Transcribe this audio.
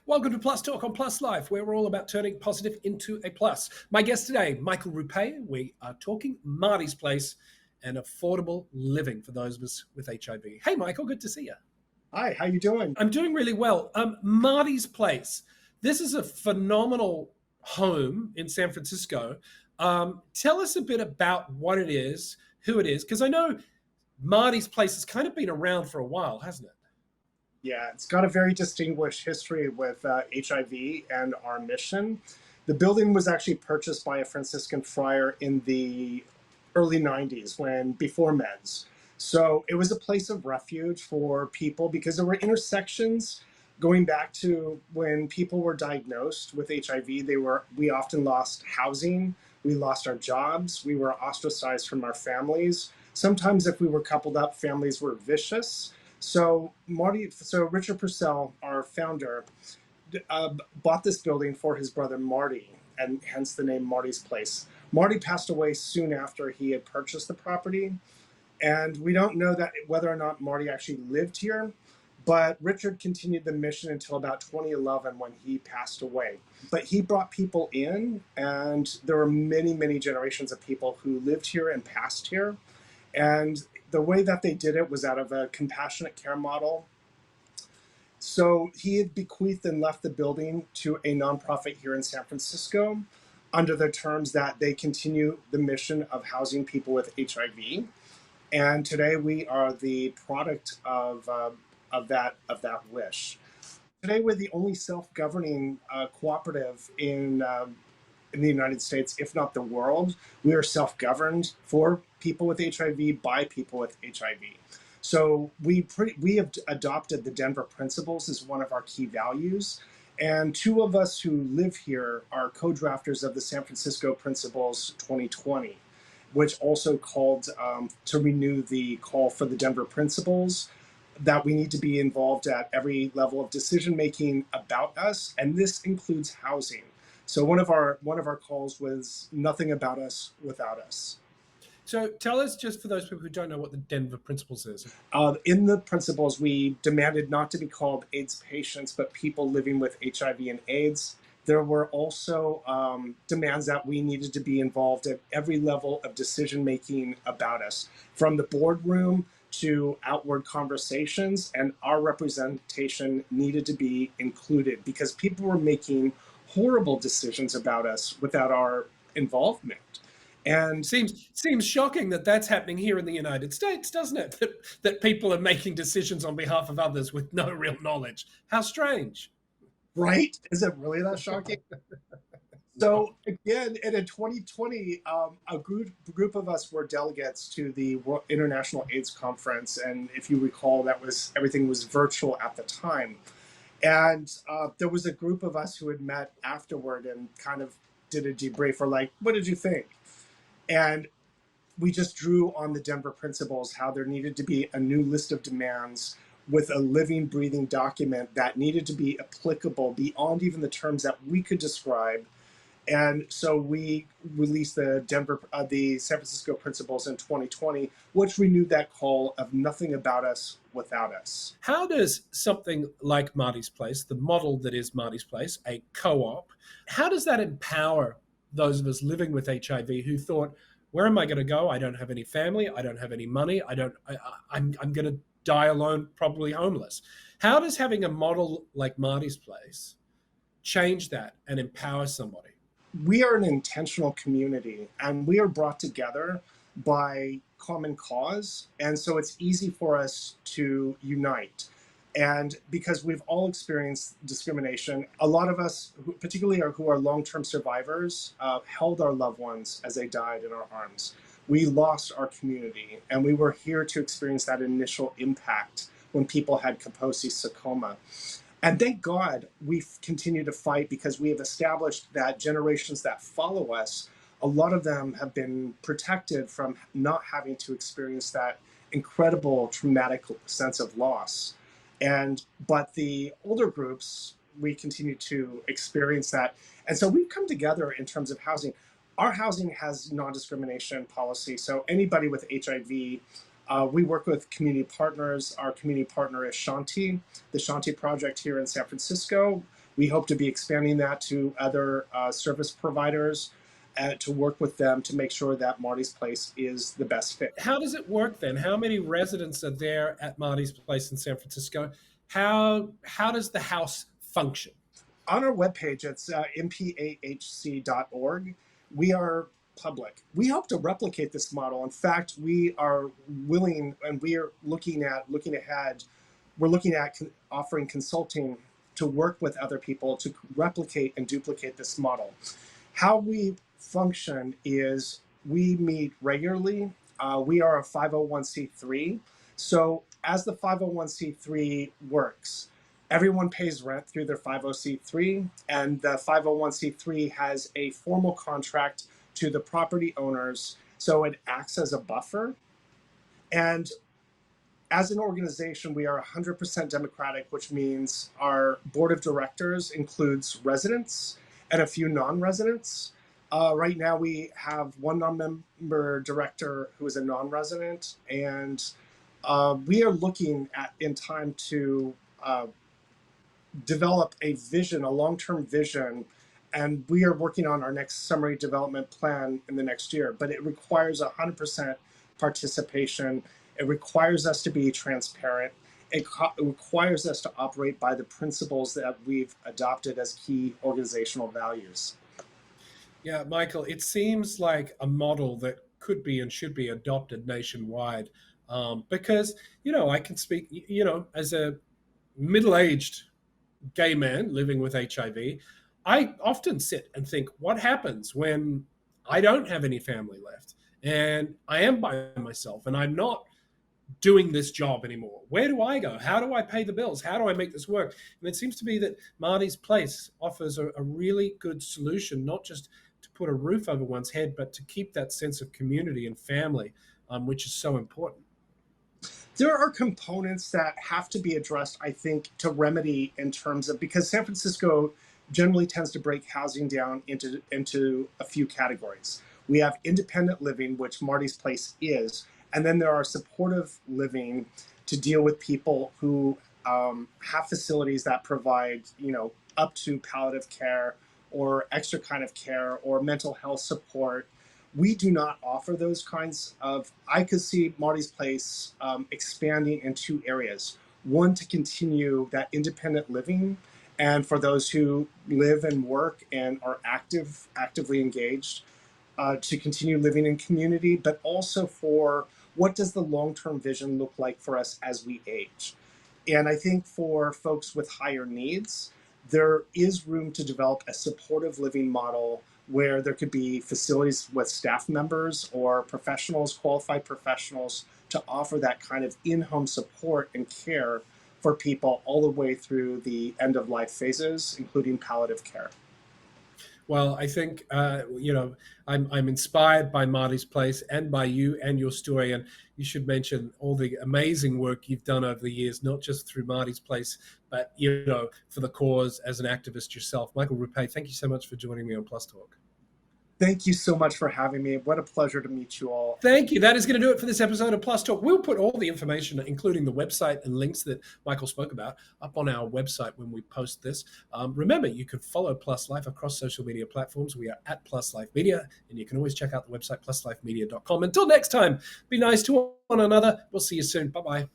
Welcome to Plus Talk on Plus Life, where we're all about turning positive into a plus. My guest today, Michael Rouppet. We are talking Marty's Place and affordable living for those of us with HIV. Hey, Michael, good to see you. Hi, how you doing? I'm doing really well. Marty's Place. This is a phenomenal home in San Francisco. Tell us a bit about what it is, who it is, because I know Marty's Place has kind of been around for a while, hasn't it? Yeah, it's got a very distinguished history with HIV and our mission. The building was actually purchased by a Franciscan friar in the early 90s before meds. So it was a place of refuge for people because there were intersections going back to when people were diagnosed with HIV. We often lost housing, we lost our jobs, we were ostracized from our families. Sometimes if we were coupled up, families were vicious. So Richard Purcell, our founder, bought this building for his brother Marty, and hence the name Marty's Place. Marty passed away soon after he had purchased the property, and we don't know whether or not Marty actually lived here, but Richard continued the mission until about 2011 when he passed away. But he brought people in, and there were many, many generations of people who lived here and passed here. And the way that they did it was out of a compassionate care model. So he had bequeathed and left the building to a nonprofit here in San Francisco under the terms that they continue the mission of housing people with HIV. And today we are the product of that wish. Today we're the only self-governing cooperative in the United States, if not the world. We are self-governed for people with HIV by people with HIV. So we have adopted the Denver Principles as one of our key values. And two of us who live here are co-drafters of the San Francisco Principles 2020, which also called to renew the call for the Denver Principles, that we need to be involved at every level of decision-making about us. And this includes housing. So one of our calls was nothing about us without us. So tell us, just for those people who don't know, what the Denver Principles is. In the principles, we demanded not to be called AIDS patients, but people living with HIV and AIDS. There were also demands that we needed to be involved at every level of decision-making about us, from the boardroom to outward conversations, and our representation needed to be included because people were making horrible decisions about us without our involvement. And seems shocking that that's happening here in the United States, doesn't it? That people are making decisions on behalf of others with no real knowledge. How strange. Right? Is it really that shocking? So again, in 2020, a group of us were delegates to the International AIDS Conference, and if you recall, everything was virtual at the time. And there was a group of us who had met afterward and kind of did a debrief, or like, what did you think? And we just drew on the Denver Principles, how there needed to be a new list of demands with a living, breathing document that needed to be applicable beyond even the terms that we could describe. And so we released the San Francisco Principles in 2020, which renewed that call of nothing about us without us. How does something like Marty's Place, the model that is Marty's Place, a co-op, how does that empower those of us living with HIV who thought, where am I going to go? I don't have any family. I don't have any money. I'm going to die alone, probably homeless. How does having a model like Marty's Place change that and empower somebody? We are an intentional community, and we are brought together by common cause. And so it's easy for us to unite. And because we've all experienced discrimination, a lot of us, particularly who are long-term survivors, held our loved ones as they died in our arms. We lost our community, and we were here to experience that initial impact when people had Kaposi sarcoma. And thank God we've continued to fight, because we have established that generations that follow us, a lot of them have been protected from not having to experience that incredible traumatic sense of loss. But the older groups, we continue to experience that. And so we've come together in terms of housing. Our housing has non-discrimination policy. So anybody with HIV, we work with community partners. Our community partner is Shanti, the Shanti Project here in San Francisco. We hope to be expanding that to other service providers to work with them to make sure that Marty's Place is the best fit. How does it work then? How many residents are there at Marty's Place in San Francisco? How does the house function? On our webpage, it's mpahc.org. We are public. We hope to replicate this model. In fact, we are willing, and we are looking ahead. We're looking at offering consulting to work with other people to replicate and duplicate this model. How we function is we meet regularly. We are a 501c3. So as the 501c3 works, everyone pays rent through their 50c3, and the 501c3 has a formal contract to the property owners, so it acts as a buffer. And as an organization, we are 100% democratic, which means our board of directors includes residents and a few non-residents. Right now, we have one non-member director who is a non-resident, and we are looking at in time to develop a vision, a long-term vision, and we are working on our next summary development plan in the next year. But it requires 100% participation. It requires us to be transparent. It requires us to operate by the principles that we've adopted as key organizational values. Yeah, Michael, it seems like a model that could be and should be adopted nationwide, because, I can speak, as a middle-aged gay man living with HIV, I often sit and think, what happens when I don't have any family left and I am by myself and I'm not doing this job anymore? Where do I go? How do I pay the bills? How do I make this work? And it seems to be that Marty's Place offers a really good solution, not just to put a roof over one's head, but to keep that sense of community and family, which is so important. There are components that have to be addressed, I think, to remedy in terms of, because San Francisco generally tends to break housing down into a few categories. We have independent living, which Marty's Place is, and then there are supportive living to deal with people who have facilities that provide, up to palliative care or extra kind of care or mental health support. We do not offer those kinds of. I could see Marty's Place expanding in two areas. One, to continue that independent living, and for those who live and work and are actively engaged, to continue living in community, but also for what does the long-term vision look like for us as we age. And I think for folks with higher needs, there is room to develop a supportive living model where there could be facilities with staff members or professionals, qualified professionals, to offer that kind of in-home support and care for people all the way through the end-of-life phases, including palliative care. Well, I think I'm inspired by Marty's Place and by you and your story, and you should mention all the amazing work you've done over the years, not just through Marty's Place, but for the cause as an activist yourself. Michael Rouppet, thank you so much for joining me on Plus Talk. Thank you so much for having me. What a pleasure to meet you all. Thank you. That is going to do it for this episode of Plus Talk. We'll put all the information, including the website and links that Michael spoke about, up on our website when we post this. Remember, you can follow Plus Life across social media platforms. We are at Plus Life Media, and you can always check out the website, pluslifemedia.com. Until next time, be nice to one another. We'll see you soon. Bye-bye.